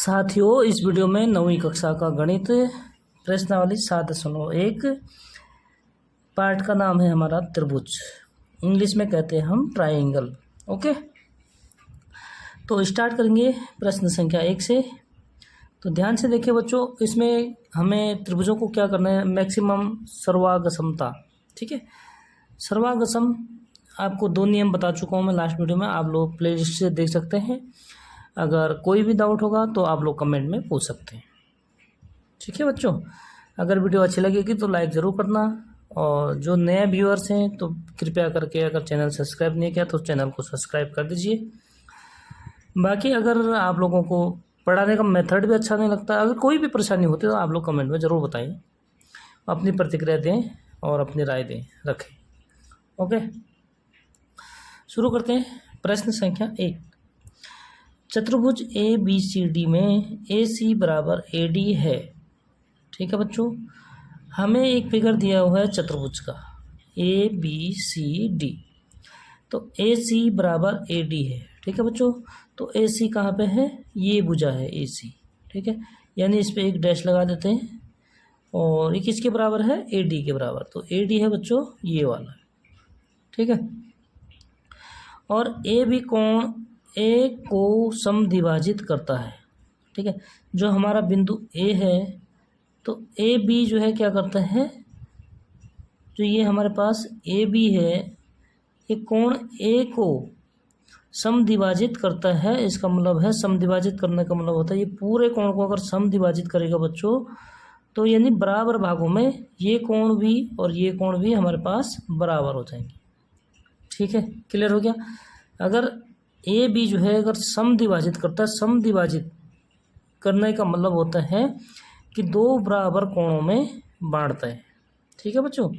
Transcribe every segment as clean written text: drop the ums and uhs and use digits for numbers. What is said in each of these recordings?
साथियों, इस वीडियो में 9वीं कक्षा का गणित प्रश्नावली 7.1 पार्ट का नाम है हमारा त्रिभुज। इंग्लिश में कहते हैं हम ट्रायंगल। ओके, तो स्टार्ट करेंगे प्रश्न संख्या 1 से। तो ध्यान से देखिए बच्चों, इसमें हमें त्रिभुजों को क्या करना है, मैक्सिमम सर्वागसमता। ठीक है, सर्वागसम आपको 2 नियम बता चुका हूँ मैं लास्ट वीडियो में, आप लोग प्लेलिस्ट से देख सकते हैं। अगर कोई भी डाउट होगा तो आप लोग कमेंट में पूछ सकते हैं। ठीक है बच्चों, अगर वीडियो अच्छी लगेगी तो लाइक ज़रूर करना, और जो नए व्यूअर्स हैं तो कृपया करके अगर चैनल सब्सक्राइब नहीं किया तो चैनल को सब्सक्राइब कर दीजिए। बाकी अगर आप लोगों को पढ़ाने का मेथड भी अच्छा नहीं लगता, अगर कोई भी परेशानी होती है तो आप लोग कमेंट में ज़रूर बताइए, अपनी प्रतिक्रिया दें और अपनी राय दें रखें। ओके, शुरू करते हैं। प्रश्न संख्या 1, चतुर्भुज ABCD में AC बराबर AD है। ठीक है बच्चों, हमें एक फिगर दिया हुआ है चतुर्भुज का ABCD, तो AC बराबर AD है। ठीक है बच्चों, तो AC कहाँ पे है, ये भुजा है AC। ठीक है, यानी इस पर एक डैश लगा देते हैं, और ये किसके बराबर है, AD के बराबर, तो AD है बच्चों ये वाला। ठीक है, और AB कोण A को समद्विभाजित करता है। ठीक है, जो हमारा बिंदु A है, तो AB जो है क्या करता है, जो ये हमारे पास AB है, ये कोण A को समद्विभाजित करता है। इसका मतलब है, समद्विभाजित करने का मतलब होता है ये पूरे कोण को अगर समद्विभाजित करेगा बच्चों, तो यानी बराबर भागों में ये कोण भी और ये कोण भी हमारे पास बराबर हो जाएंगे। ठीक है, क्लियर हो गया। अगर AB जो है अगर समद्विभाजित करता है, समद्विभाजित करने का मतलब होता है कि 2 बराबर कोणों में बांटता है। ठीक है बच्चों,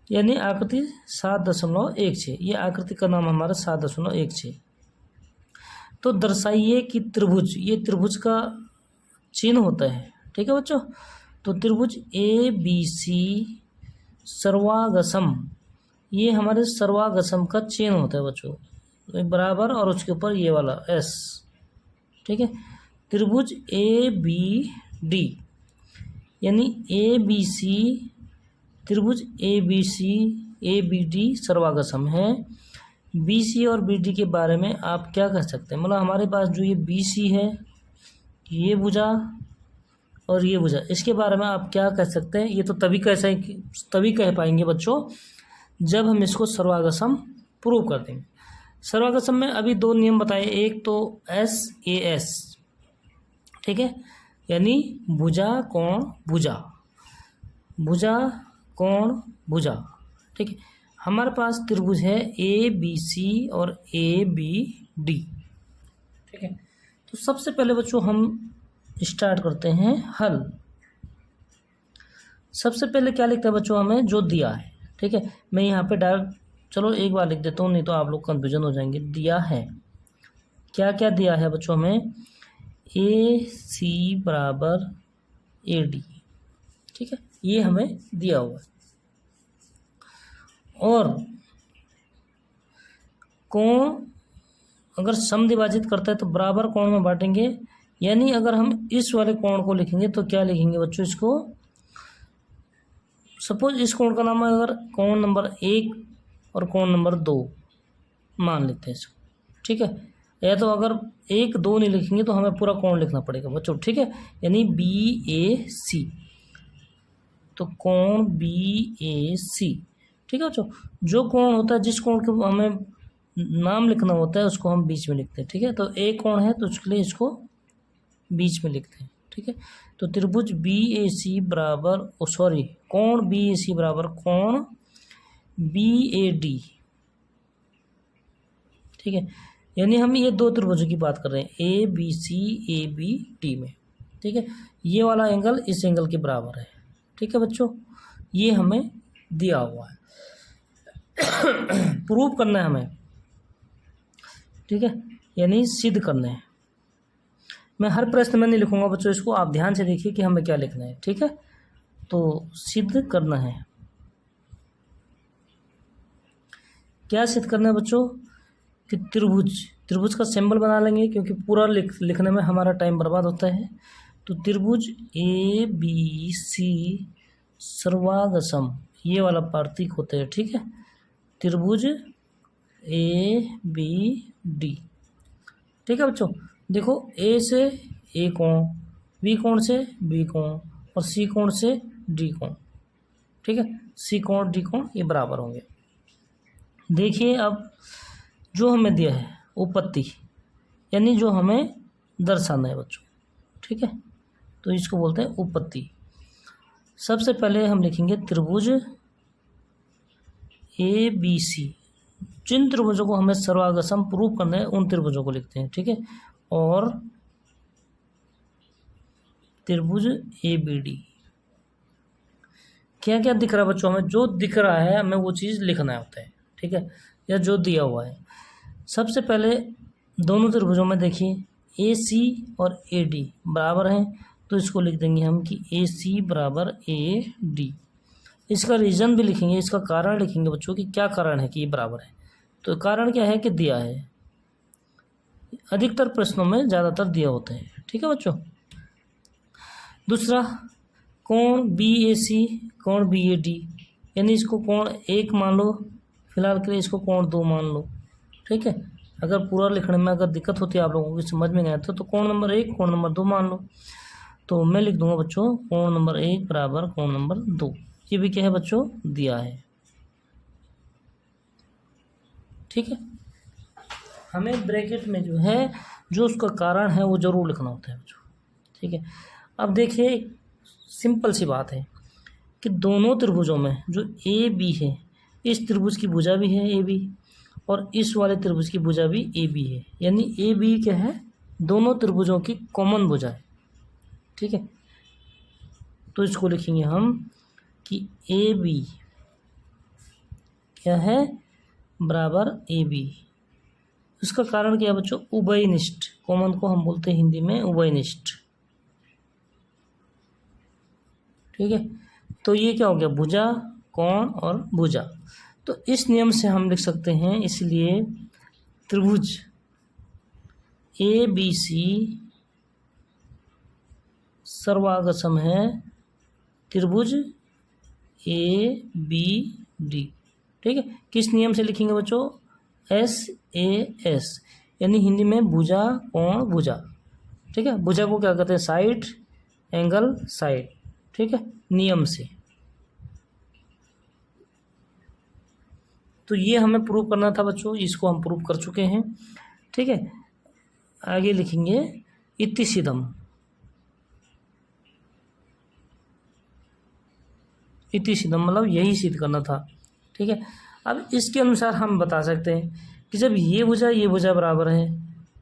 यानी आकृति 7.16, ये आकृति का नाम हमारा 7.16। तो दर्शाइए कि त्रिभुज, ये त्रिभुज का चिन्ह होता है। ठीक है बच्चों, तो त्रिभुज ABC सर्वागसम, ये हमारे सर्वागसम का चिन्ह होता है बच्चों, बराबर और उसके ऊपर ये वाला S। ठीक है, त्रिभुज ABD यानी ABC, त्रिभुज ABD सर्वागसम है। BC और BD के बारे में आप क्या कह सकते हैं, मतलब हमारे पास जो ये BC है, ये भुजा और ये भुजा, इसके बारे में आप क्या कह सकते हैं। ये तो तभी कह पाएंगे बच्चों जब हम इसको सर्वागसम प्रूव कर देंगे। सर्वागसम में अभी 2 नियम बताए, एक तो SAS। ठीक है, यानी भुजा कोण भुजा, भुजा कोण भुजा। ठीक है, हमारे पास त्रिभुज है ABC और ABD। ठीक है, तो सबसे पहले बच्चों हम स्टार्ट करते हैं हल। सबसे पहले क्या लिखते हैं बच्चों, हमें जो दिया है। ठीक है, मैं यहाँ पे डायरेक्ट चलो एक बार लिख देता हूँ, नहीं तो आप लोग कंफ्यूजन हो जाएंगे। दिया है, क्या क्या दिया है बच्चों हमें, AC बराबर AD। ठीक है, ये हमें दिया हुआ है, और कोण अगर समद्विभाजित करता है तो बराबर कोण में बांटेंगे। यानी अगर हम इस वाले कोण को लिखेंगे तो क्या लिखेंगे बच्चों, इसको सपोज इस कोण का नाम है अगर कोण नंबर 1 और कोण नंबर 2 मान लेते हैं इसको। ठीक है, या तो अगर 1 2 नहीं लिखेंगे तो हमें पूरा कोण लिखना पड़ेगा बच्चों। ठीक है, यानी BAC, तो कोण BAC। ठीक है बच्चों, जो कोण होता है, जिस कोण के हमें नाम लिखना होता है उसको हम बीच में लिखते हैं। ठीक है, तो एक कोण है तो उसके लिए इसको बीच में लिखते हैं। ठीक है, तो त्रिभुज BAC बराबर कोण BAC बराबर कोण BAD। ठीक है, यानी हम ये 2 त्रिभुजों की बात कर रहे हैं ABC ABD में। ठीक है, ये वाला एंगल इस एंगल के बराबर है। ठीक है बच्चों, ये हमें दिया हुआ है, प्रूव करना है हमें। ठीक है, यानी सिद्ध करना है। मैं हर प्रश्न में नहीं लिखूंगा बच्चों, इसको आप ध्यान से देखिए कि हमें क्या लिखना है। ठीक है, तो सिद्ध करना है, क्या सिद्ध करना है बच्चों, कि त्रिभुज त्रिभुज का सिंबल बना लेंगे क्योंकि पूरा लिखने में हमारा टाइम बर्बाद होता है। तो त्रिभुज ए बी सी सर्वागसम, ये वाला प्रतीक होता है, ठीक है। त्रिभुज ए बी डी, ठीक है बच्चों। देखो ए से ए कोण, बी कोण से बी कोण और सी कोण से डी कोण, ठीक है। सी कोण डी कोण ये बराबर होंगे। देखिए अब जो हमें दिया है उपपत्ति, यानी जो हमें दर्शाना है बच्चों, ठीक है, तो इसको बोलते हैं उपपत्ति। सबसे पहले हम लिखेंगे त्रिभुज ए बी सी। जिन त्रिभुजों को हमें सर्वागसम प्रूव करना है उन त्रिभुजों को लिखते हैं, ठीक है। और त्रिभुज ए बी डी, क्या क्या दिख रहा है बच्चों, हमें जो दिख रहा है हमें वो चीज़ लिखना होता है, ठीक है, या जो दिया हुआ है। सबसे पहले दोनों त्रिभुजों में देखिए ए सी और ए डी बराबर हैं, तो इसको लिख देंगे हम कि ए सी बराबर ए डी। इसका रीज़न भी लिखेंगे, इसका कारण लिखेंगे बच्चों कि क्या कारण है कि ये बराबर है। तो कारण क्या है कि दिया है, अधिकतर प्रश्नों में ज़्यादातर दिया होता है, ठीक है बच्चों। दूसरा कोण बी ए सी कोण बी ए डी, यानी इसको कोण 1 मान लो, फिलहाल के लिए इसको कोण 2 मान लो, ठीक है। अगर पूरा लिखने में अगर दिक्कत होती है आप लोगों को समझ में नहीं आता तो कोण नंबर 1 कोण नंबर 2 मान लो। तो मैं लिख दूंगा बच्चों कोण नंबर 1 बराबर कोण नंबर 2। ये भी क्या है बच्चों, दिया है, ठीक है। हमें ब्रैकेट में जो है जो उसका कारण है वो जरूर लिखना होता है बच्चों, ठीक है। अब देखिए सिंपल सी बात है कि दोनों त्रिभुजों में जो ए बी है, इस त्रिभुज की भुजा भी है ए बी और इस वाले त्रिभुज की भुजा भी ए बी है, यानी ए बी क्या है, दोनों त्रिभुजों की कॉमन भुजा है, ठीक है। तो इसको लिखेंगे हम कि ए बी क्या है, बराबर ए बी। इसका कारण क्या है बच्चों, उभयनिष्ठ, कॉमन को हम बोलते हैं हिंदी में उभयनिष्ठ, ठीक है। तो ये क्या हो गया, भुजा कोण और भुजा। तो इस नियम से हम लिख सकते हैं, इसलिए त्रिभुज ए बी सी सर्वागसम है त्रिभुज ए बी डी, ठीक है। किस नियम से लिखेंगे बच्चों, एस ए एस, यानी हिंदी में भुजा कोण भुजा, ठीक है। भुजा को क्या कहते हैं, साइड एंगल साइड, ठीक है, नियम से। तो ये हमें प्रूव करना था बच्चों, इसको हम प्रूव कर चुके हैं, ठीक है। आगे लिखेंगे इति सिद्धम। इति सिद्धम मतलब यही सिद्ध करना था, ठीक है। अब इसके अनुसार हम बता सकते हैं कि जब ये भुजा बराबर है,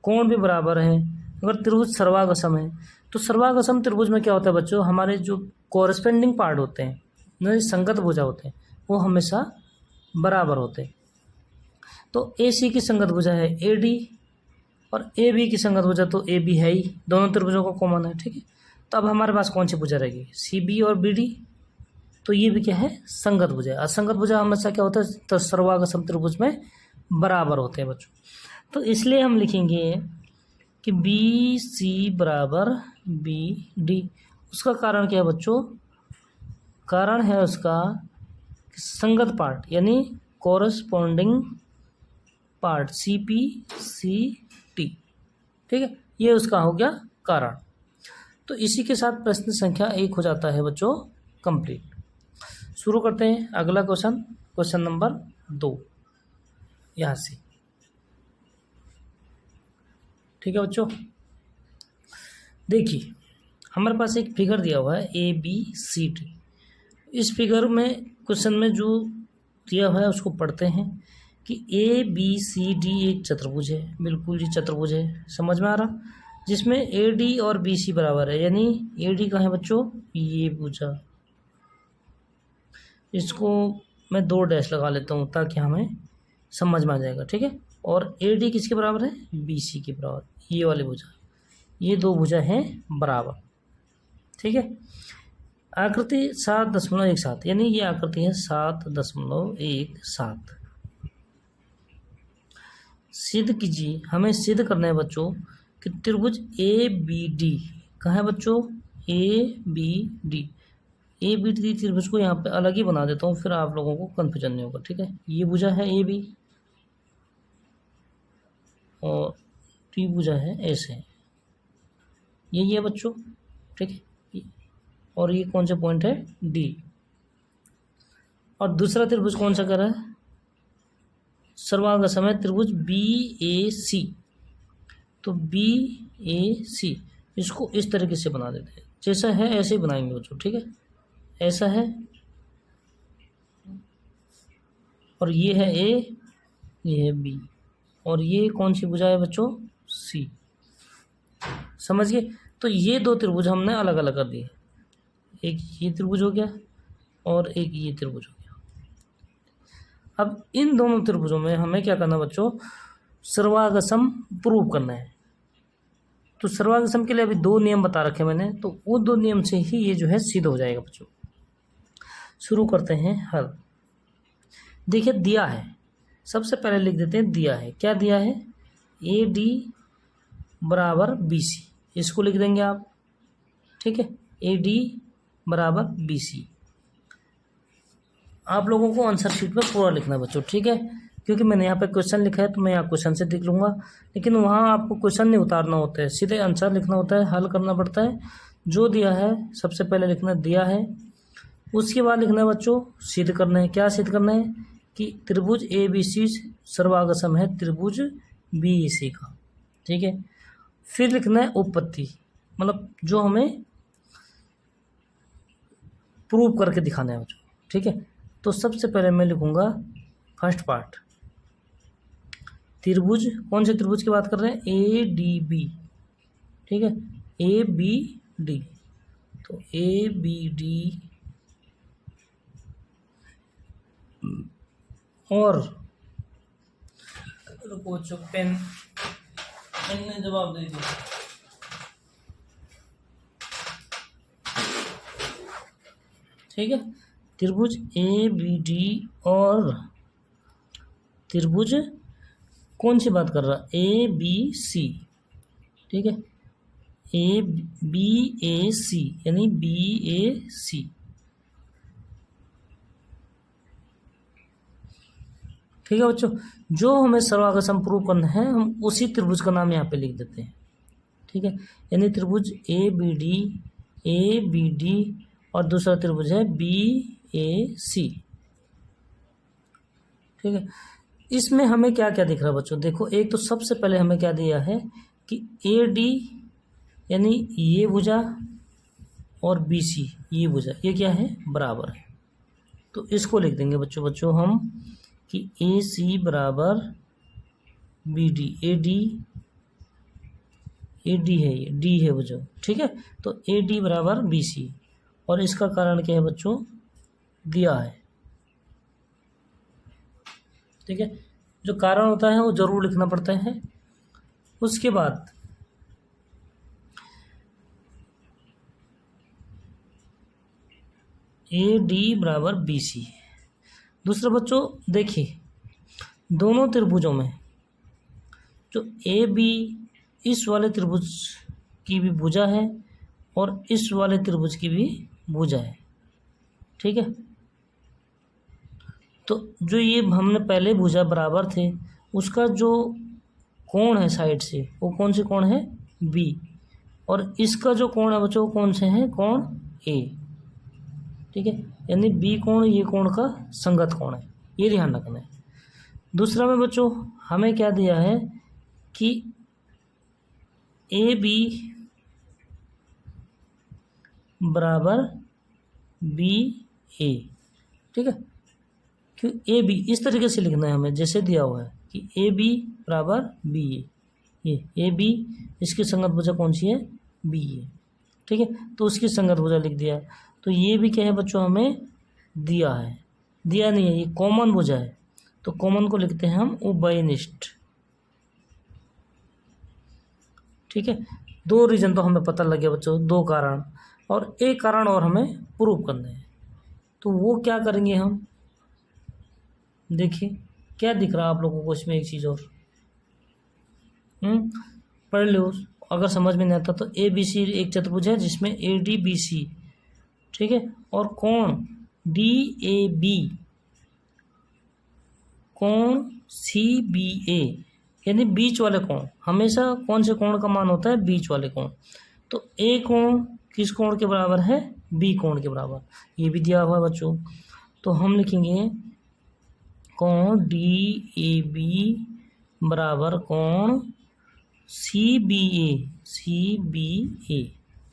कोण भी बराबर है, अगर त्रिभुज सर्वागसम है, तो सर्वागसम त्रिभुज में क्या होता है बच्चों, हमारे जो कोरस्पेंडिंग पार्ट होते हैं, जो संगत भुजा होते हैं, वो हमेशा बराबर होते हैं। तो ए सी की संगत भुजा है ए डी और ए बी की संगत भुजा तो ए बी है ही, दोनों त्रिभुजों का कॉमन है, ठीक है। तो अब हमारे पास कौन सी भुजा रहेगी, सी बी और बी डी। तो ये भी क्या है, संगत भुजा। असंगत भुजा हमेशा क्या होता है, तो सर्वागसम त्रिभुज में बराबर होते हैं बच्चों। तो इसलिए हम लिखेंगे कि बी सी बराबर बी डी। उसका कारण क्या है बच्चों, कारण है उसका संगत पार्ट यानी corresponding part C P C T, ठीक है, ये उसका हो गया कारण। तो इसी के साथ प्रश्न संख्या 1 हो जाता है बच्चों कंप्लीट। शुरू करते हैं अगला क्वेश्चन, क्वेश्चन नंबर 2 यहाँ से, ठीक है बच्चों। देखिए हमारे पास एक फिगर दिया हुआ है ए बी सी डी। इस फिगर में क्वेश्चन में जो दिया हुआ है उसको पढ़ते हैं कि ए बी सी डी एक चतुर्भुज है, बिल्कुल जी चतुर्भुज है, समझ में आ रहा, जिसमें ए डी और बी सी बराबर है, यानी ए डी कहाँ है बच्चों, ये भुजा। इसको मैं 2 डैश लगा लेता हूँ ताकि हमें समझ में आ जाएगा, ठीक है। और ए डी किसके बराबर है, बी सी के बराबर, ये वाली भुजा, ये 2 भुजा हैं बराबर, ठीक है। आकृति 7.17 यानी ये आकृति है 7.17। सिद्ध कीजिए, हमें सिद्ध करना है बच्चों कि त्रिभुज ए बी डी, कहाँ है बच्चों, A B D, A B D त्रिभुज को यहाँ पे अलग ही बना देता हूँ, फिर आप लोगों को कन्फ्यूजन नहीं होगा, ठीक है। ये भुजा है ए बी और टी भुजा है ऐसे, यही है बच्चों, ठीक है। और ये कौन सा पॉइंट है, डी। और दूसरा त्रिभुज कौन सा कर रहा है, सर्वांगसम है त्रिभुज बी ए सी, तो बी ए सी इसको इस तरीके से बना देते हैं, जैसा है ऐसे ही बनाएंगे बच्चों, ठीक है। ऐसा है और ये है ए, ये है बी, और ये कौन सी भुजा है बच्चों, सी। समझ गए। तो ये दो त्रिभुज हमने अलग अलग कर दिए, एक ये त्रिभुज हो गया और एक ये त्रिभुज हो गया। अब इन दोनों त्रिभुजों में हमें क्या करना बच्चों, सर्वांगसम प्रूव करना है। तो सर्वांगसम के लिए अभी दो नियम बता रखे मैंने, तो वो दो नियम से ही ये जो है सिद्ध हो जाएगा बच्चों। शुरू करते हैं हल। देखिए दिया है, सबसे पहले लिख देते हैं दिया है, क्या दिया है, ए डी बराबर बी सी, इसको लिख देंगे आप, ठीक है। ए डी बराबर बी सी, आप लोगों को आंसर शीट में पूरा लिखना है बच्चों, ठीक है। क्योंकि मैंने यहाँ पे क्वेश्चन लिखा है तो मैं यहाँ क्वेश्चन से लिख लूँगा, लेकिन वहाँ आपको क्वेश्चन नहीं उतारना होता है, सीधे आंसर लिखना होता है, हल करना पड़ता है। जो दिया है सबसे पहले लिखना दिया है, उसके बाद लिखना है बच्चों सिद्ध करना है। क्या सिद्ध करना है कि त्रिभुज ए बी सी सर्वांगसम है त्रिभुज बी ई सी का, ठीक है। फिर लिखना है उपपत्ति, मतलब जो हमें प्रूव करके दिखाना है बच्चों, ठीक है। तो सबसे पहले मैं लिखूंगा फर्स्ट पार्ट, त्रिभुज, कौन से त्रिभुज की बात कर रहे हैं, ए डी बी, ठीक है, ए बी डी। तो ए बी डी और रुको बच्चों, पेन ने जवाब दे दिया, ठीक है। त्रिभुज ए बी डी और त्रिभुज कौन सी बात कर रहा, ए बी सी, ठीक है, ए बी ए सी यानी बी ए सी, ठीक है बच्चों। जो हमें सर्वांगसम प्रूव करना है हम उसी त्रिभुज का नाम यहाँ पे लिख देते हैं, ठीक है। यानी त्रिभुज ए बी डी और दूसरा त्रिभुज है बी ए सी, ठीक है। इसमें हमें क्या क्या दिख रहा है बच्चों, देखो एक तो सबसे पहले हमें क्या दिया है कि ए डी यानी ये भुजा और बी सी ये भुजा, ये क्या है, बराबर है। तो इसको लिख देंगे बच्चों हम कि ए सी बराबर बी डी, ए डी है, ये डी है बच्चों, ठीक है। तो ए डी बराबर बी सी, और इसका कारण क्या है बच्चों, दिया है, ठीक है। जो कारण होता है वो जरूर लिखना पड़ता है। उसके बाद ए डी बराबर बी सी। दूसरा बच्चों देखिए दोनों त्रिभुजों में जो ए बी, इस वाले त्रिभुज की भी भुजा है और इस वाले त्रिभुज की भी भुजा है, ठीक है। तो जो ये हमने पहले भुजा बराबर थे उसका जो कोण है साइड से वो कौन से कोण है, बी, और इसका जो कोण है बच्चों कौन से हैं, कोण ए, ठीक है। यानी बी कोण ये कोण का संगत कोण है, ये ध्यान रखना है। दूसरा में बच्चों हमें क्या दिया है कि ए बी बराबर बी ए, ठीक है। क्यों ए बी इस तरीके से लिखना है हमें जैसे दिया हुआ है कि ए बी बराबर बी ए, ये ए बी इसकी संगत भुजा कौन सी है, बी ए, ठीक है। तो उसकी संगत भुजा लिख दिया। तो ये भी क्या है बच्चों, हमें दिया है, दिया नहीं है, ये कॉमन भुजा है, तो कॉमन को लिखते हैं हम उभयनिष्ठ, ठीक है। दो रीजन तो हमें पता लग गया बच्चों, दो कारण, और एक कारण और हमें प्रूव करना है। तो वो क्या करेंगे हम, देखिए क्या दिख रहा है आप लोगों को इसमें, एक चीज़ और पढ़ लो। अगर समझ में नहीं आता तो ए बी सी एक चतुर्भुज है जिसमें ए डी बी सी, ठीक है, और कोण डी ए बी, कोण सी बी ए, यानी बीच वाले कोण। हमेशा कौन से कोण का मान होता है? बीच वाले कोण। तो ए कोण किस कोण के बराबर है? बी कोण के बराबर। ये भी दिया हुआ है बच्चों। तो हम लिखेंगे कोण डी ए बी बराबर कोण सी बी ए,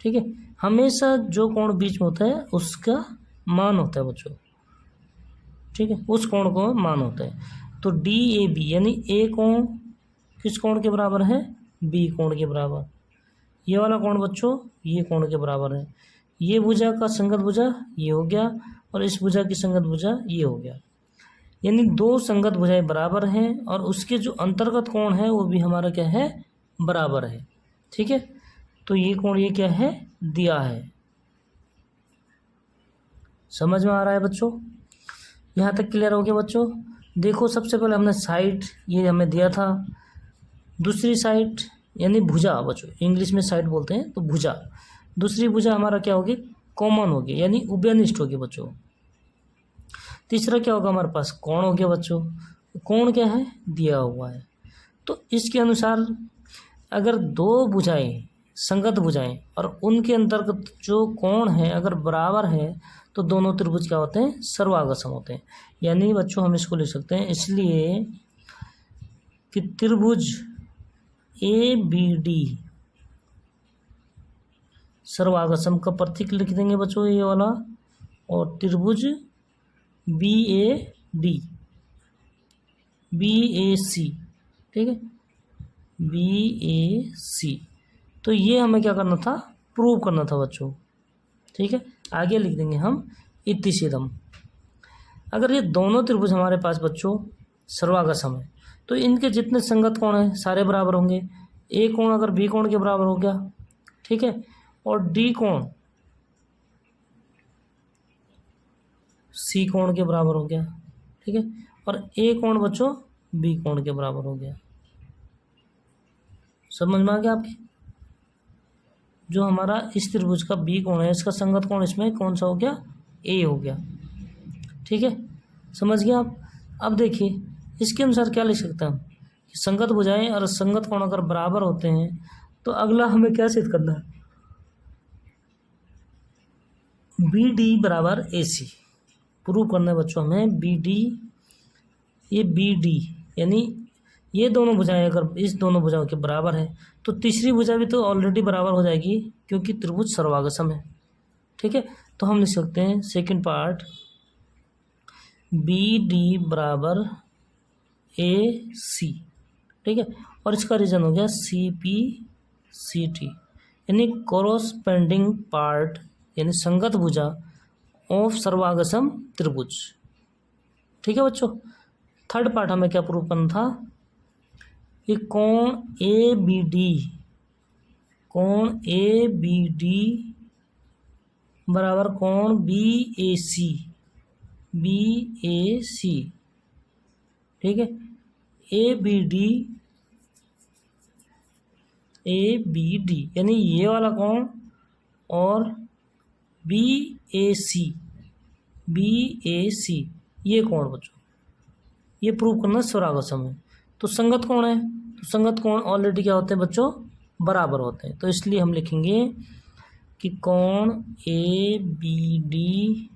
ठीक है। हमेशा जो कोण बीच में होता है उसका मान होता है बच्चों, ठीक है, उस कोण को मान होता है। तो डी ए बी यानी ए कोण किस कोण के बराबर है? बी कोण के बराबर। ये वाला कोण बच्चों ये कोण के बराबर है। ये भुजा का संगत भुजा ये हो गया, और इस भुजा की संगत भुजा ये हो गया। यानी दो संगत भुजाएं बराबर हैं, और उसके जो अंतर्गत कोण है वो भी हमारा क्या है? बराबर है, ठीक है। तो ये कोण ये क्या है? दिया है। समझ में आ रहा है बच्चों? यहाँ तक क्लियर हो गया बच्चों? देखो सबसे पहले हमने साइड ये हमें दिया था, दूसरी साइड यानी भुजा बच्चों, इंग्लिश में साइड बोलते हैं, तो भुजा, दूसरी भुजा हमारा क्या होगी? कॉमन होगी, यानी उभयनिष्ठ होगी बच्चों। तीसरा क्या होगा हमारे पास? कोण हो गया बच्चों। कोण क्या है? दिया हुआ है। तो इसके अनुसार अगर दो भुजाएं संगत भुजाएं और उनके अंतर्गत जो कोण है अगर बराबर है तो दोनों त्रिभुज क्या होते हैं? सर्वागसम होते हैं। यानी बच्चों हम इसको लिख सकते हैं इसलिए कि त्रिभुज ए बी डी सर्वागसम का प्रतीक लिख देंगे बच्चों ये वाला, और त्रिभुज बी ए डी बी ए सी, ठीक है, बी ए सी। तो ये हमें क्या करना था? प्रूव करना था बच्चों, ठीक है। आगे लिख देंगे हम इति सीदम। अगर ये दोनों त्रिभुज हमारे पास बच्चों सर्वागसम है तो इनके जितने संगत कोण हैं सारे बराबर होंगे। ए कोण अगर बी कोण के बराबर हो गया, ठीक है, और डी कोण सी कोण के बराबर हो गया, ठीक है, और ए कोण बच्चों बी कोण के बराबर हो गया। समझ में आ गया आपके? जो हमारा इस त्रिभुज का बी कोण है इसका संगत कोण इसमें कौन सा हो गया? ए हो गया, ठीक है। समझ गया आप? अब देखिए इसके अनुसार क्या लिख सकते हैं हम कि संगत भुजाएं और संगत कोण अगर बराबर होते हैं तो अगला हमें क्या सिद्ध करना है? बी डी बराबर ए सी प्रूव करना है बच्चों हमें। बी डी, ये बी डी यानी ये दोनों भुजाएं अगर इस दोनों भुजाओं के बराबर है तो तीसरी भुजा भी तो ऑलरेडी बराबर हो जाएगी क्योंकि त्रिभुज सर्वागसम है, ठीक है। तो हम लिख सकते हैं सेकंड पार्ट बी डी बराबर ए सी, ठीक है, और इसका रीजन हो गया सी पी सी टी यानी कोरोस्पेंडिंग पार्ट यानी संगत भुजा ऑफ सर्वागसम त्रिभुज, ठीक है बच्चों। थर्ड पार्ट हमें क्या प्रूव करना था कि कोण ए बी डी बराबर कोण बी ए सी, ठीक है, ए बी डी यानी ये वाला कोण और बी ए सी ये कोण बच्चों ये प्रूव करना सर्वागसम है। तो संगत कोण है तो संगत कोण ऑलरेडी क्या होते हैं बच्चों? बराबर होते हैं। तो इसलिए हम लिखेंगे कि कोण ए बी डी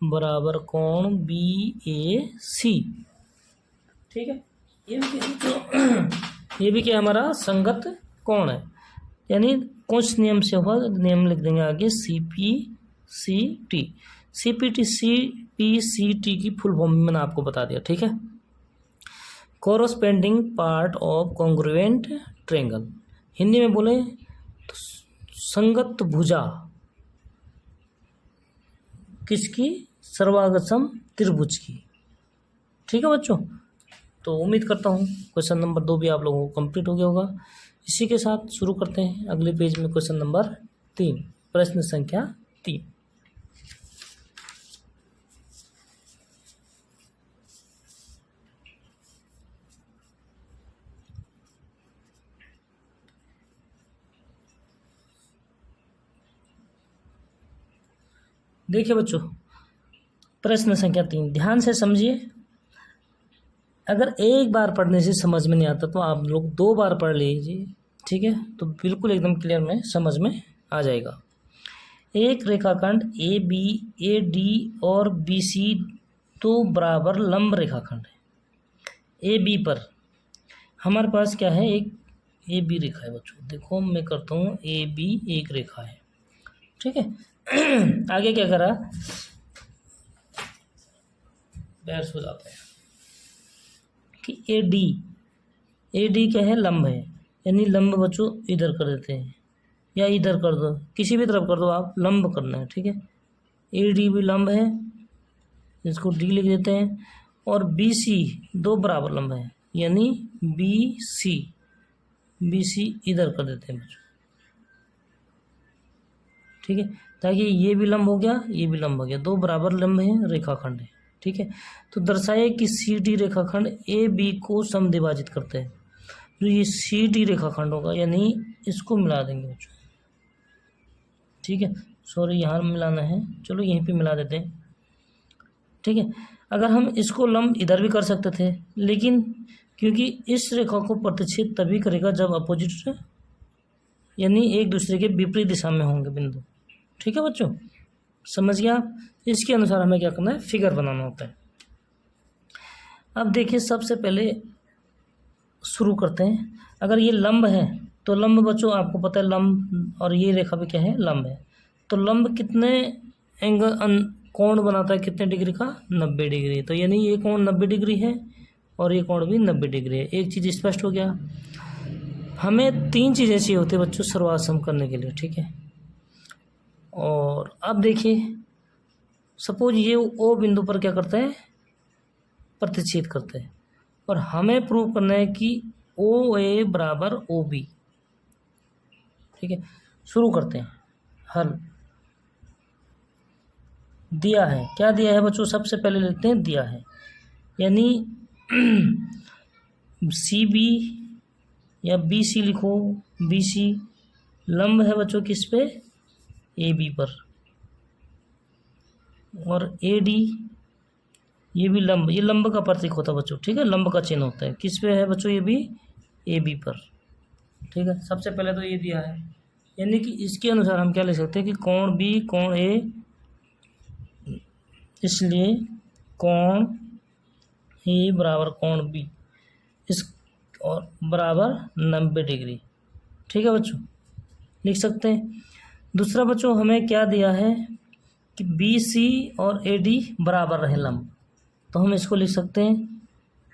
बराबर कोण बी ए सी, ठीक है। ये भी क्या हमारा संगत कोण है, यानी कुछ नियम से होगा, नियम लिख देंगे आगे सी पी सी टी की फुल फॉर्म मैंने आपको बता दिया, ठीक है। Corresponding part of congruent triangle, Hindi में बोले तो संगत भुजा किसकी? सर्वागसम त्रिभुज की, ठीक है बच्चों। तो उम्मीद करता हूँ क्वेश्चन नंबर 2 भी आप लोगों को कंप्लीट हो गया होगा। इसी के साथ शुरू करते हैं अगले पेज में क्वेश्चन नंबर 3, प्रश्न संख्या 3। देखिए बच्चों, प्रश्न संख्या 3 ध्यान से समझिए। अगर एक बार पढ़ने से समझ में नहीं आता तो आप लोग 2 बार पढ़ लीजिए, ठीक है, तो बिल्कुल एकदम क्लियर में समझ में आ जाएगा। एक रेखाखंड ए बी, ए डी और बी सी तो बराबर लंब रेखाखंड है। ए बी पर हमारे पास क्या है, एक ए बी रेखा है बच्चों। देखो मैं करता हूँ, ए बी एक रेखा है, ठीक है। आगे क्या करा, बैठ हो जाते हैं कि ए डी क्या है, लंब है, यानी लंब बच्चों इधर कर देते हैं या इधर कर दो, किसी भी तरफ कर दो, आप लंब करना है, ठीक है। ए डी भी लंब है, इसको डी लिख देते हैं। और बी सी 2 बराबर लंब है, यानी बी सी इधर कर देते हैं बच्चों, ठीक है, ताकि ये भी लंब हो गया, ये भी लंब हो गया, 2 बराबर लंब है, रेखाखंड है, ठीक है। तो दर्शाए कि सी डी रेखाखंड ए बी को समद्विभाजित करते हैं। जो ये सी डी रेखाखंड होगा, यानी इसको मिला देंगे बच्चों, ठीक है। सॉरी यहाँ मिलाना है, चलो यहीं पे मिला देते हैं, ठीक है। अगर हम इसको लंब इधर भी कर सकते थे, लेकिन क्योंकि इस रेखा को प्रतिच्छेद तभी करेगा जब अपोजिट यानी एक दूसरे के विपरीत दिशा में होंगे बिंदु, ठीक है बच्चों, समझ गया आप। इसके अनुसार हमें क्या करना है, फिगर बनाना होता है। अब देखिए, सबसे पहले शुरू करते हैं। अगर ये लंब है तो लंब बच्चों आपको पता है, लंब और ये रेखा भी क्या है, लंब है। तो लंब कितने एंगल कोण बनाता है, कितने डिग्री का, 90 डिग्री। तो यानी ये कोण 90 डिग्री है और ये कोण भी 90 डिग्री है। एक चीज़ स्पष्ट हो गया। हमें 3 चीज़ें चाहिए होती है बच्चों सर्वासम करने के लिए, ठीक है। और अब देखिए, सपोज ये ओ बिंदु पर क्या करते हैं, प्रतिच्छेद करते हैं, और हमें प्रूव करना है कि ओ ए बराबर ओ बी, ठीक है। शुरू करते हैं हल। दिया है, क्या दिया है बच्चों, सबसे पहले लिखते हैं दिया है, यानी सी बी या बी सी लिखो, बी सी लंब है बच्चों किस पे, ए बी पर। और ए डी ये भी लंब, ये लंब का प्रतीक होता है बच्चों, ठीक है, लंब का चिन्ह होता है, किस पे है बच्चों, ये भी ए बी पर, ठीक है। सबसे पहले तो ये दिया है, यानी कि इसके अनुसार हम क्या लिख सकते हैं कि कोण बी कोण ए, इसलिए कोण ए बराबर कोण बी इस और बराबर 90 डिग्री, ठीक है बच्चों, लिख सकते हैं। दूसरा बच्चों हमें क्या दिया है कि बी सी और ए डी बराबर रहे लंब, तो हम इसको लिख सकते हैं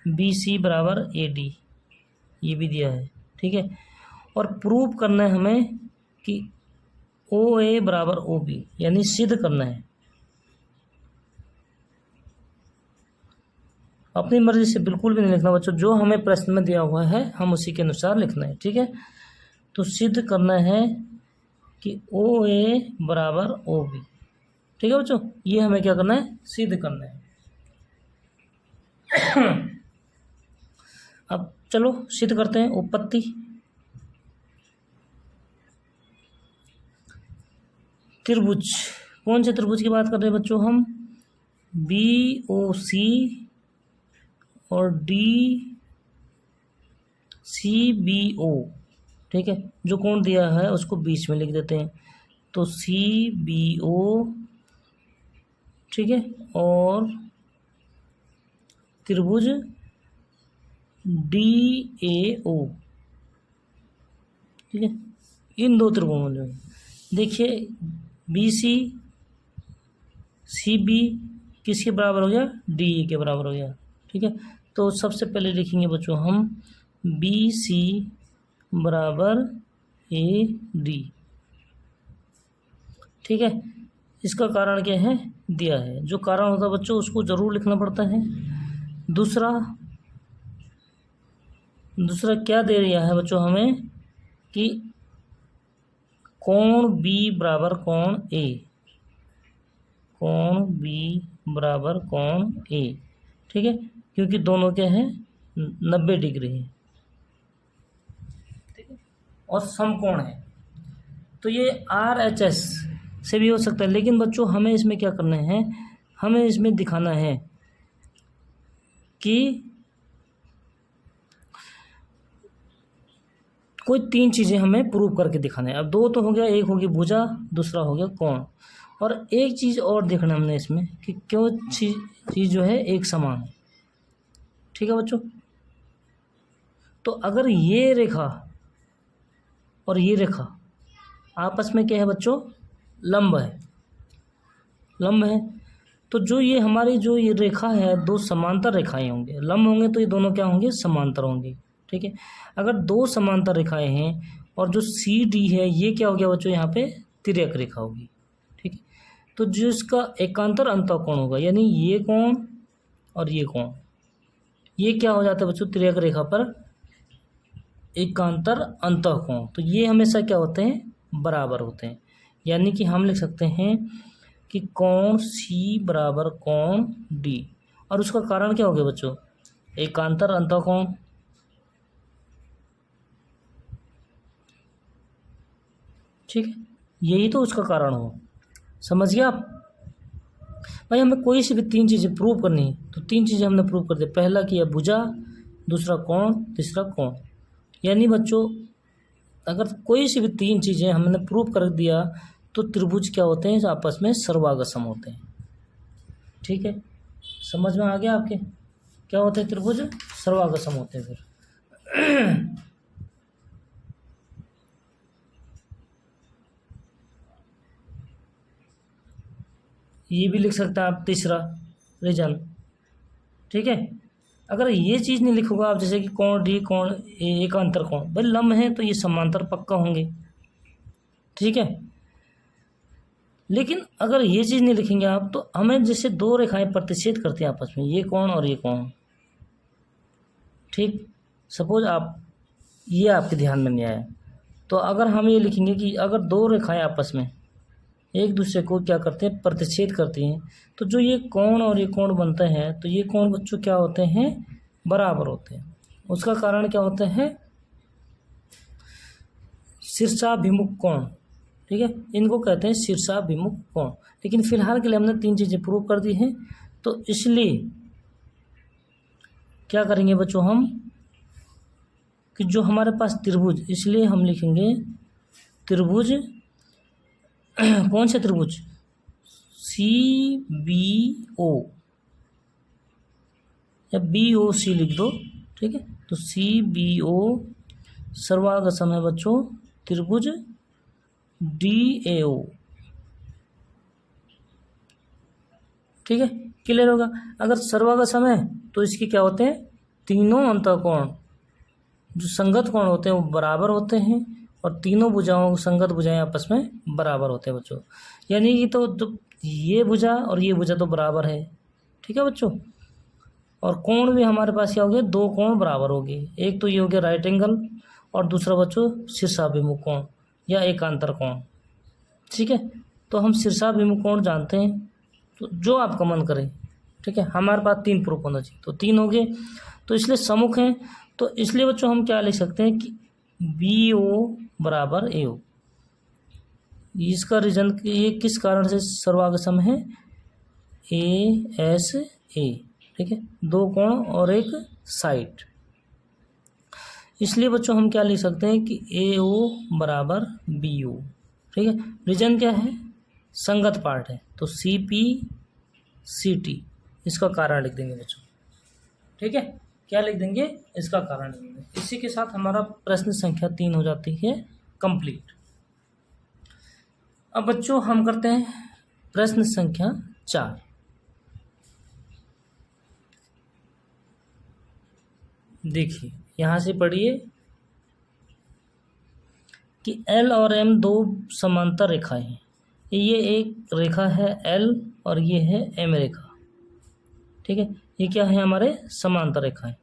बी सी बराबर ए डी, ये भी दिया है, ठीक है। और प्रूव करना है हमें कि ओ ए बराबर ओ बी, यानी सिद्ध करना है। अपनी मर्जी से बिल्कुल भी नहीं लिखना बच्चों, जो हमें प्रश्न में दिया हुआ है हम उसी के अनुसार लिखना है, ठीक है। तो सिद्ध करना है कि ओ ए बराबर ओ बी, ठीक है बच्चों, ये हमें क्या करना है, सिद्ध करना है। अब चलो सिद्ध करते हैं। उत्पत्ति, त्रिभुज, कौन से त्रिभुज की बात कर रहे हैं बच्चों हम, बी ओ सी और डी सी बी ओ, ठीक है। जो कोण दिया है उसको बीच में लिख देते हैं, तो सी बी ओ, ठीक है। और त्रिभुज डी ए ओ, ठीक है। इन 2 त्रिभुजों में देखिए बी सी बी किसके बराबर हो गया, डी ए के बराबर हो गया, ठीक है। तो सबसे पहले लिखेंगे बच्चों हम बी सी बराबर ए डी, ठीक है। इसका कारण क्या है, दिया है, जो कारण होता है बच्चों उसको ज़रूर लिखना पड़ता है। दूसरा क्या दे रहा है बच्चों हमें कि कोण बी बराबर कोण ए, कोण बी बराबर कोण ए, ठीक है, क्योंकि दोनों क्या है 90 डिग्री है, ठीक है, और समकोण है। तो ये आर एच एस से भी हो सकता है, लेकिन बच्चों हमें इसमें क्या करना है, हमें इसमें दिखाना है कि कोई 3 चीज़ें हमें प्रूव करके दिखाना है। अब 2 तो हो गया, एक होगी भुजा, दूसरा हो गया कोण, और एक चीज़ और देखना हमने इसमें कि क्यों चीज़ जो है एक समान है। ठीक है बच्चों, तो अगर ये रेखा और ये रेखा आपस में क्या है बच्चों, लंब है, लंब है, तो जो ये हमारी जो ये रेखा है, 2 समांतर रेखाएं होंगे, लंब होंगे तो ये दोनों क्या होंगे, समांतर होंगे। ठीक है, अगर 2 समांतर रेखाएं हैं और जो सी डी है ये क्या हो गया बच्चों, यहाँ पे तिर्यक रेखा होगी। ठीक है, तो जो इसका एकांतर अंतःकोण होगा, यानी ये कोण और ये कोण, ये क्या हो जाता है बच्चों, तिर्यक रेखा पर एकांतर अंतःकोण, तो ये हमेशा क्या होते हैं, बराबर होते हैं। यानी कि हम लिख सकते हैं कि कोण सी बराबर कोण डी, और उसका कारण क्या हो गया बच्चों, एकांतर अंतःकोण। ठीक है, यही तो उसका कारण हो, समझ गया आप। भाई हमें कोई सी भी 3 चीज़ें प्रूव करनी है, तो 3 चीज़ें हमने प्रूव कर दी। पहला किया भुजा, दूसरा कोण, तीसरा कोण। यानी बच्चों अगर कोई सी भी 3 चीज़ें हमने प्रूव कर दिया तो त्रिभुज क्या होते हैं, आपस में सर्वागसम होते हैं। ठीक है, समझ में आ गया आपके, क्या होते हैं, त्रिभुज सर्वागसम होते हैं। फिर ये भी लिख सकते हैं आप, तीसरा रीजन। ठीक है, अगर ये चीज़ नहीं लिखोगे आप, जैसे कि कोण डी कोण एकांतर कोण, भाई लंब है तो ये समांतर पक्का होंगे। ठीक है, लेकिन अगर ये चीज़ नहीं लिखेंगे आप, तो हमें जैसे 2 रेखाएं प्रतिच्छेद करती हैं आपस में, ये कोण और ये कोण। ठीक, सपोज आप, ये आपके ध्यान में नहीं आया, तो अगर हम ये लिखेंगे कि अगर 2 रेखाएं आपस में एक दूसरे को क्या करते हैं, प्रतिच्छेद करती हैं, तो जो ये कोण और ये कोण बनते हैं, तो ये कोण बच्चों क्या होते हैं, बराबर होते हैं। उसका कारण क्या होता है, शीर्षाभिमुख कोण। ठीक है, इनको कहते हैं शीर्षाभिमुख कोण। लेकिन फिलहाल के लिए हमने 3 चीज़ें प्रूव कर दी हैं, तो इसलिए क्या करेंगे बच्चों हम, कि जो हमारे पास त्रिभुज, इसलिए हम लिखेंगे त्रिभुज कौन से त्रिभुज, सी बी ओ या बी ओ सी लिख दो। ठीक है, तो सी बी ओ सर्वागसम है बच्चों त्रिभुज डी ए ओ। ठीक है, क्लियर होगा। अगर सर्वागसम है तो इसके क्या होते हैं, तीनों अंतःकोण जो संगत कोण होते हैं वो बराबर होते हैं, और तीनों भुजाओं संगत भुजाएं आपस में बराबर होते हैं बच्चों। यानी कि तो ये भुजा और ये भुजा तो बराबर है। ठीक है बच्चों, और कोण भी हमारे पास क्या हो गया, 2 कोण बराबर हो गए। एक तो ये हो गया राइट एंगल, और दूसरा बच्चों शीर्षाभिमुख कोण या एकांतर कोण। ठीक है, तो हम शीर्षाभिमुख कोण जानते हैं, तो जो आपका मन करे। ठीक है, हमारे पास 3 प्रूफ होना चाहिए, तो 3 हो गए, तो इसलिए सम्मुख हैं। तो इसलिए बच्चों हम क्या लिख सकते हैं कि बी ओ बराबर ए ओ। इसका रीजन ये किस कारण से सर्वागसम है, ए एस ए। ठीक है, 2 कोण और एक साइड, इसलिए बच्चों हम क्या लिख सकते हैं कि ए ओ बराबर बी ओ। ठीक है, रीजन क्या है, संगत पार्ट है, तो सी पी सी टी, इसका कारण लिख देंगे बच्चों। ठीक है, क्या लिख देंगे, इसका कारण लिख देंगे। इसी के साथ हमारा प्रश्न संख्या 3 हो जाती है कंप्लीट। अब बच्चों हम करते हैं प्रश्न संख्या 4। देखिए यहाँ से पढ़िए कि एल और एम 2 समांतर रेखाएं हैं। ये एक रेखा है एल और ये है एम रेखा। ठीक है, ये क्या है, हमारे समांतर रेखाएं।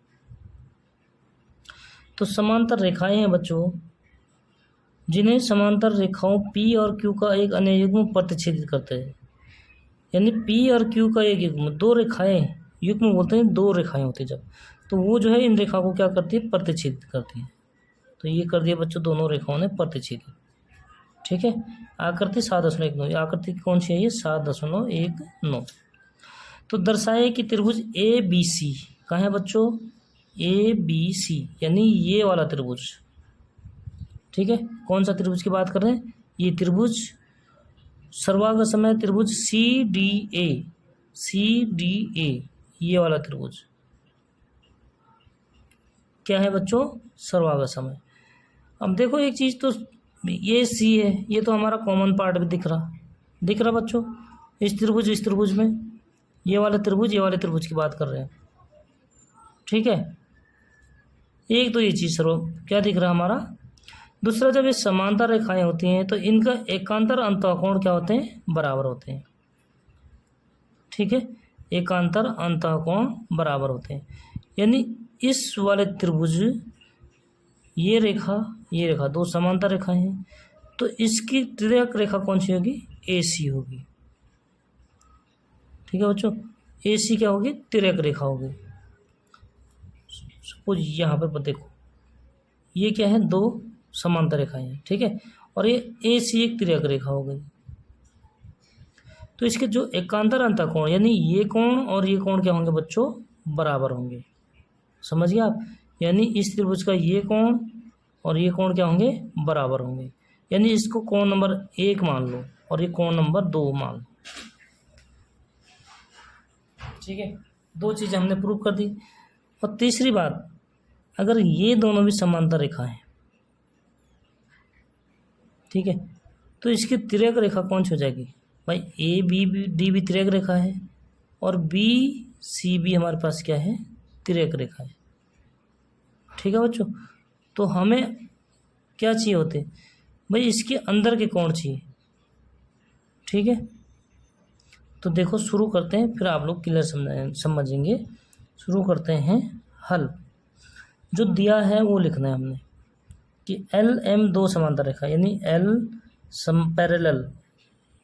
तो समांतर रेखाएं हैं बच्चों जिन्हें समांतर रेखाओं P और Q का एक अन्य युग्म प्रतिच्छेदित करते हैं। यानी P और Q का एक युग्म, 2 रेखाएं, युग्म बोलते हैं 2 रेखाएं होती है जब, तो वो जो है इन रेखा को क्या करती है, प्रतिच्छेदित करती है। तो ये कर दिया बच्चों दोनों रेखाओं ने प्रतिच्छेदित। ठीक है। आकृति 7.19, आकृति कौन सी है ये? 7.19। तो दर्शाए कि त्रिभुज ए बी सी कहाँ है बच्चों? ए बी सी यानी ये वाला त्रिभुज, ठीक है। कौन सा त्रिभुज की बात कर रहे हैं? ये त्रिभुज सर्वांग समय त्रिभुज सी डी ए, ये वाला त्रिभुज क्या है बच्चों? सर्वांग समय। अब देखो एक चीज़, तो ये सी है, ये तो हमारा कॉमन पार्ट भी दिख रहा बच्चों, इस त्रिभुज में ये वाले त्रिभुज की बात कर रहे हैं, ठीक है। एक तो ये चीज़ क्या दिख रहा है हमारा। दूसरा, जब ये समांतर रेखाएं होती हैं तो इनका एकांतर अंतःकोण क्या होते हैं? बराबर होते हैं, ठीक है। एकांतर अंतःकोण बराबर होते हैं, यानी इस वाले त्रिभुज ये रेखा दो समांतर रेखाएं हैं, तो इसकी तिर्यक रेखा कौन सी होगी? AC होगी, ठीक है बच्चों। AC क्या होगी? तिर्यक रेखा होगी। सपोज यहाँ पर देखो, ये क्या है? दो समांतर रेखाएं हैं, ठीक है, और ये AC एक तिर्यक रेखा हो गई। तो इसके जो एकांतर अंतःकोण यानी ये कोण और ये कोण क्या होंगे बच्चों? बराबर होंगे। समझ गए आप? यानी इस त्रिभुज का ये कोण और ये कोण क्या होंगे? बराबर होंगे। यानी इसको कोण नंबर 1 मान लो और ये कोण नंबर 2 मान लो, ठीक है। दो चीज़ें हमने प्रूव कर दी। और तीसरी बात, अगर ये दोनों भी समांतर रेखा है, ठीक है, तो इसकी तिर्यक रेखा कौन सी हो जाएगी भाई? ए बी डी भी तिर्यक रेखा है और बी सी भी हमारे पास क्या है? तिर्यक रेखा है, ठीक है बच्चों। तो हमें क्या चाहिए होते भाई? इसके अंदर के कोण चाहिए, ठीक है। तो देखो शुरू करते हैं, फिर आप लोग क्लियर समझेंगे। शुरू करते हैं हल। जो दिया है वो लिखना है हमने कि LM दो समांतर रेखा, यानी L पैरेलल,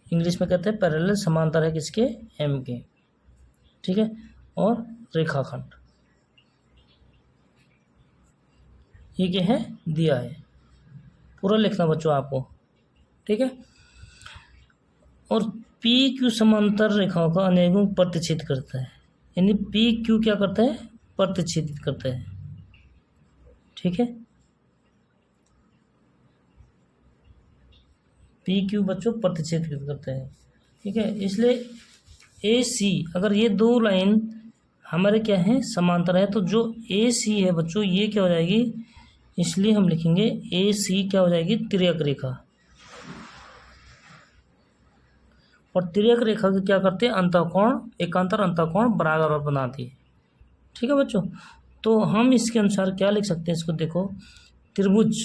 इंग्लिश में कहते हैं पैरेलल, समांतर है किसके? M के, ठीक है। और रेखाखंड ये क्या है? दिया है। पूरा लिखना बच्चों आपको, ठीक है। और PQ समांतर रेखाओं का अनेकों प्रतिच्छेद करता है, यानी PQ क्या करता है? प्रतिच्छेदित करता है, ठीक है। PQ बच्चों प्रतिच्छेदित करता है, ठीक है। इसलिए AC, अगर ये दो लाइन हमारे क्या है? समांतर है, तो जो AC है बच्चों ये क्या हो जाएगी? इसलिए हम लिखेंगे AC क्या हो जाएगी? तिर्यक रेखा। और तिर्यक रेखा के क्या करते हैं? अंतःकोण, एकांतर अंतःकोण बराबर बनाती है, ठीक है बच्चों। तो हम इसके अनुसार क्या लिख सकते हैं? इसको देखो, त्रिभुज,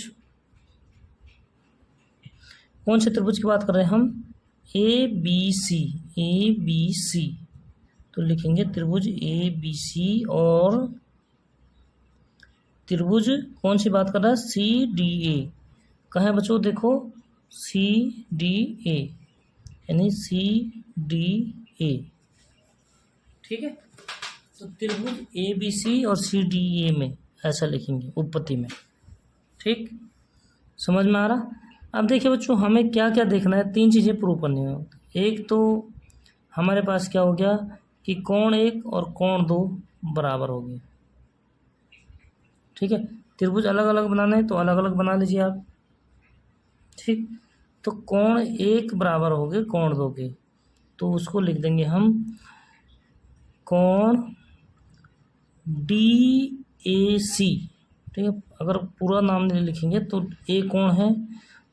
कौन से त्रिभुज की बात कर रहे हैं हम? ABC, तो लिखेंगे त्रिभुज ABC। और त्रिभुज कौन सी बात कर रहा है? CDA। कहाँ है बच्चों? देखो CDA, यानी CDA, ठीक है। तो त्रिभुज ABC और CDA में ऐसा लिखेंगे उत्पत्ति में, ठीक। समझ में आ रहा? अब देखिए बच्चों, हमें क्या क्या देखना है? 3 चीज़ें प्रूव करनी है। एक तो हमारे पास क्या हो गया कि कोण 1 और कोण 2 बराबर हो गए, ठीक है। त्रिभुज अलग अलग बनाना है तो अलग अलग बना लीजिए आप, ठीक। तो कोण 1 बराबर हो गए कोण 2 के, तो उसको लिख देंगे हम कोण DAC, ठीक है। अगर पूरा नाम नहीं लिखेंगे तो A कोण है,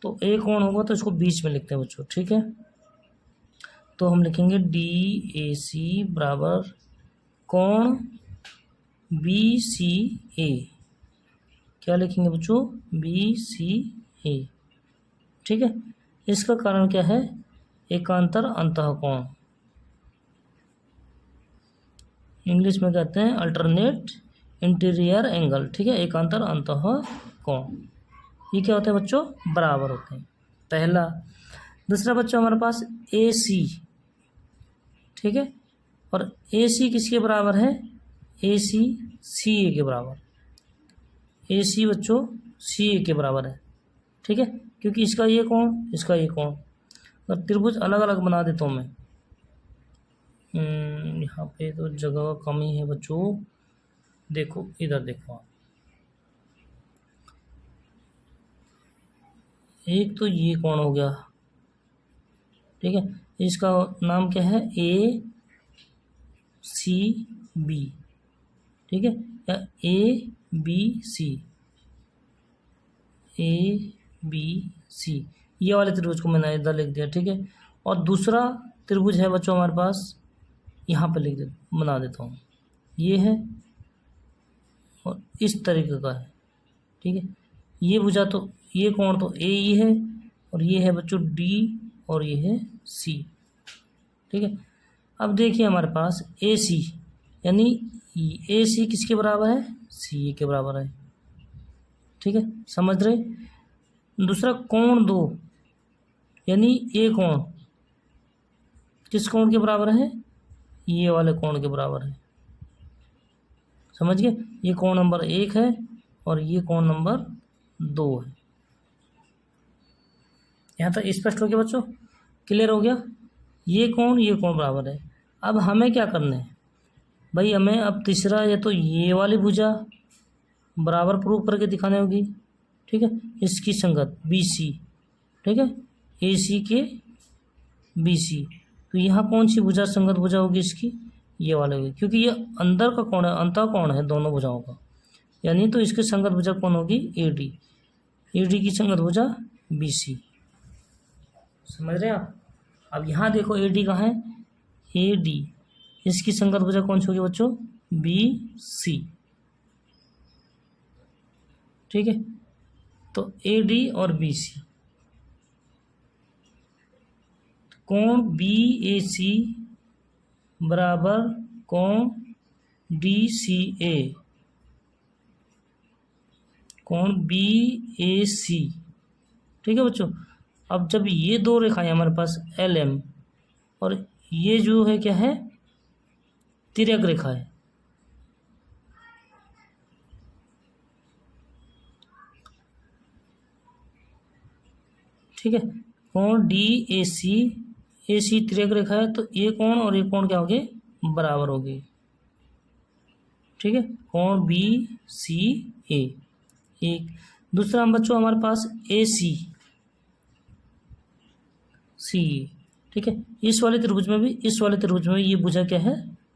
तो A कोण होगा तो इसको बीच में लिखते हैं बच्चों, ठीक है। तो हम लिखेंगे DAC बराबर कोण BCA। क्या लिखेंगे बच्चों? BCA, ठीक है। इसका कारण क्या है? एकांतर अंतःकोण, इंग्लिश में कहते हैं अल्टरनेट इंटीरियर एंगल, ठीक है। एकांतर अंतःकोण ये क्या होते हैं बच्चों? बराबर होते हैं, पहला। दूसरा बच्चों हमारे पास AC, ठीक है। और AC किसके बराबर है? AC CA के बराबर। AC बच्चों CA के बराबर है, ठीक है। क्योंकि इसका ये कोण, इसका ये कोण, और त्रिभुज अलग अलग बना देता हूँ मैं। यहाँ पे तो जगह कमी है बच्चों, देखो इधर देखो आप, एक तो ये कोण हो गया, ठीक है, इसका नाम क्या है, ए सी बी, ठीक है, या A B C, A B C, ये वाले त्रिभुज को मैंने इधर लिख दिया, ठीक है। और दूसरा त्रिभुज है बच्चों हमारे पास, यहाँ पे लिख दे, बना देता हूँ, ये है और इस तरीके का है, ठीक है। ये भुजा तो, ये कोण तो ए ई है, और ये है बच्चों डी, और ये है सी, ठीक है। अब देखिए हमारे पास ए सी, यानी ए सी किसके बराबर है, सी ए के बराबर है, ठीक है, समझ रहे। दूसरा कोण दो, यानी ए कोण किस कोण के बराबर है, ये वाले कोण के बराबर है, समझ गए। ये कोण नंबर 1 है और ये कोण नंबर 2 है। यहाँ तक स्पष्ट हो गया बच्चों, क्लियर हो गया। ये कोण बराबर है। अब हमें क्या करना है भाई, हमें अब तीसरा या तो ये वाली भुजा बराबर प्रूव करके दिखाने होगी, ठीक है, इसकी संगत बी सी, ठीक है, ए सी के बी सी। तो यहाँ कौन सी भुजा संगत भुजा होगी इसकी, ये वाले होगी, क्योंकि ये अंदर का कोण है, अंतः कोण है दोनों भुजाओं का, यानी तो इसकी संगत भुजा कौन होगी, ए डी, ए डी की संगत भुजा बी सी, समझ रहे हैं आप। अब यहाँ देखो ए डी कहाँ है, ए डी, इसकी संगत भुजा कौन सी होगी बच्चों, बी सी, ठीक है। तो ए डी और बी सी, कोण बी ए सी बराबर कोण डी सी ए, कोण बी ए सी, ठीक है बच्चों। अब जब ये दो रेखाएं हमारे पास एल एम, और ये जो है क्या है, तिर्यक रेखा है, ठीक है, कोण डी ए सी तिर्यक रेखा है, तो ये कोण और ये कोण क्या हो गए, बराबर हो गए, ठीक है, कोण बी सी ए। एक दूसरा हम बच्चों हमारे पास ए सी सी, ठीक है, इस वाले त्रिभुज में भी, इस वाले त्रिभुज में ये भुजा क्या है,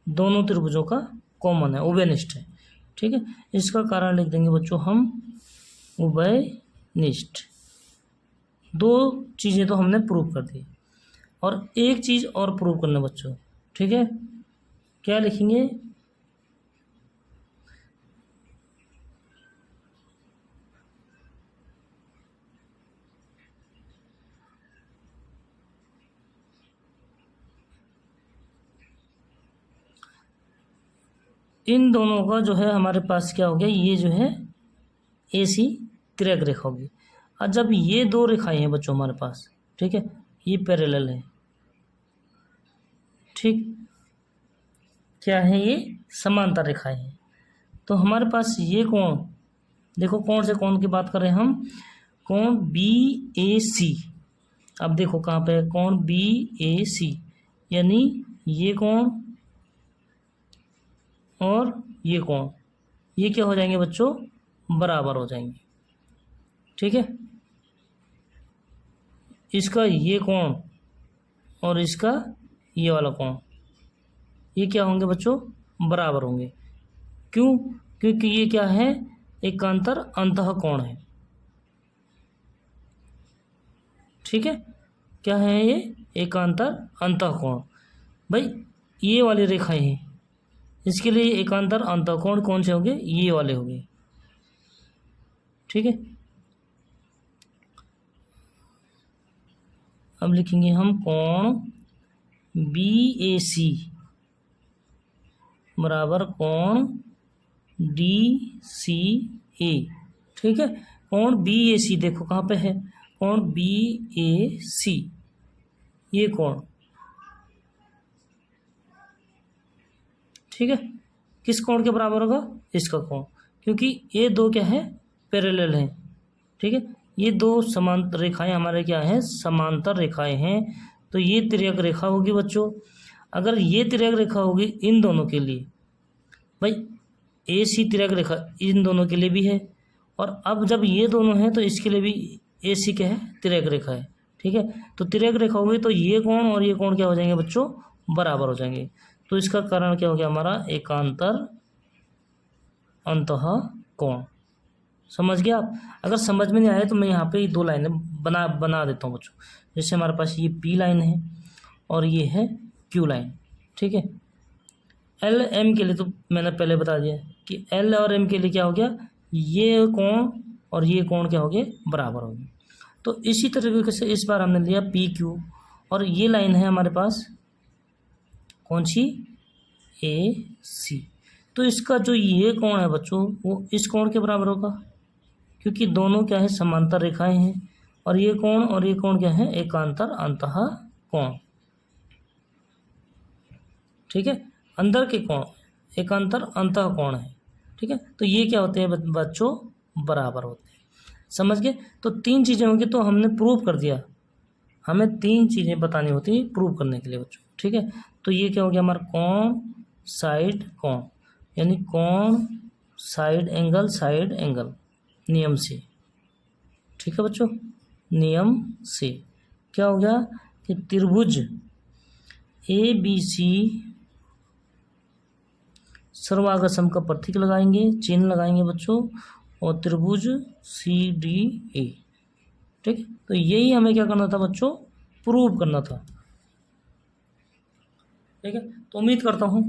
दोनों त्रिभुजों का कॉमन है, उभयनिष्ठ है, ठीक है। इसका कारण लिख देंगे बच्चों हम, उभयनिष्ठ। दो चीज़ें तो हमने प्रूव कर दी, और एक चीज़ और प्रूव करना बच्चों, ठीक है, क्या लिखेंगे, इन दोनों का जो है हमारे पास क्या हो गया, ये जो है ए सी तिर्यक रेखा होगी। और जब ये दो रेखाएं हैं बच्चों हमारे पास, ठीक है, ये पैरेलल है, ठीक, क्या है ये, समांतर रेखाएं हैं। तो हमारे पास ये कोण, देखो कौन से कोण की बात कर रहे हैं हम, कोण बी ए सी। अब देखो कहाँ पे है, कोण बी ए सी, यानी ये कोण और ये कोण, ये क्या हो जाएंगे बच्चों, बराबर हो जाएंगे, ठीक है। इसका ये कोण और इसका ये वाला कोण, ये क्या होंगे बच्चों, बराबर होंगे। क्यों, क्योंकि ये क्या है, एकांतर अंतः कोण है, ठीक है, क्या है ये, एकांतर अंतः कोण। भाई ये वाली रेखाएं हैं, इसके लिए एकांतर अंतःकोण कौन से होंगे, ये वाले होंगे, ठीक है। अब लिखेंगे हम कोण बी ए सी बराबर कोण डी सी ए, ठीक है। कोण बी ए सी देखो कहाँ पे है, कोण बी ए सी, ये कोण, ठीक है, किस कोण के बराबर होगा, इसका कोण, क्योंकि ये दो क्या है, पैरेलल हैं, ठीक है, ये दो समांतर रेखाएं हमारे क्या हैं, समांतर रेखाएं हैं। तो ये तिर्यक रेखा होगी बच्चों। अगर ये तिर्यक रेखा होगी इन दोनों के लिए, भाई ए सी तिर्यक रेखा इन दोनों के लिए भी है, और अब जब ये दोनों हैं तो इसके लिए भी ए सी क्या है, तिर्यक रेखा है। ठीक है, तो तिर्यक रेखा होगी तो ये कोण और ये कोण क्या हो जाएंगे बच्चों, बराबर हो जाएंगे। तो इसका कारण क्या हो गया हमारा, एकांतर अंतः कोण। समझ गया आप? अगर समझ में नहीं आया तो मैं यहाँ पे दो लाइनें बना देता हूँ बच्चों। जैसे हमारे पास ये पी लाइन है और ये है क्यू लाइन। ठीक है, एल एम के लिए तो मैंने पहले बता दिया कि एल और एम के लिए क्या हो गया, ये कोण और ये कोण क्या हो गए, बराबर हो गए। तो इसी तरीके से इस बार हमने लिया पी क्यू, और ये लाइन है हमारे पास कौन सी, ए सी। तो इसका जो ये कोण है बच्चों वो इस कोण के बराबर होगा, क्योंकि दोनों क्या है, समांतर रेखाएं हैं। और ये कोण क्या है, एकांतर अंतः कोण। ठीक है, अंदर के कोण एकांतर अंतः कोण है। ठीक है, तो ये क्या होते हैं बच्चों, बराबर होते हैं। समझ गए? तो तीन चीज़ें होंगी, तो हमने प्रूव कर दिया। हमें तीन चीज़ें बतानी होती है प्रूव करने के लिए बच्चों। ठीक है, तो ये क्या हो गया हमारा, कोण साइड कोण, यानी कोण साइड एंगल नियम से। ठीक है बच्चों, नियम से क्या हो गया कि त्रिभुज ए बी सी सर्वागसम का प्रतीक लगाएंगे, चिन्ह लगाएंगे बच्चों, और त्रिभुज सी डी ए। ठीक है, तो यही हमें क्या करना था बच्चों, प्रूव करना था। ठीक है, तो उम्मीद करता हूँ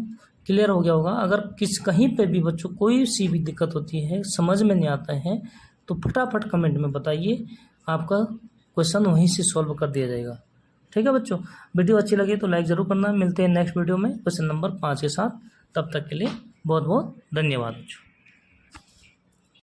क्लियर हो गया होगा। अगर कहीं पे भी बच्चों कोई सी भी दिक्कत होती है, समझ में नहीं आता है, तो फटाफट कमेंट में बताइए, आपका क्वेश्चन वहीं से सॉल्व कर दिया जाएगा। ठीक है बच्चों, वीडियो अच्छी लगी तो लाइक ज़रूर करना। मिलते हैं नेक्स्ट वीडियो में क्वेश्चन नंबर 5 के साथ। तब तक के लिए बहुत बहुत धन्यवाद बच्चों।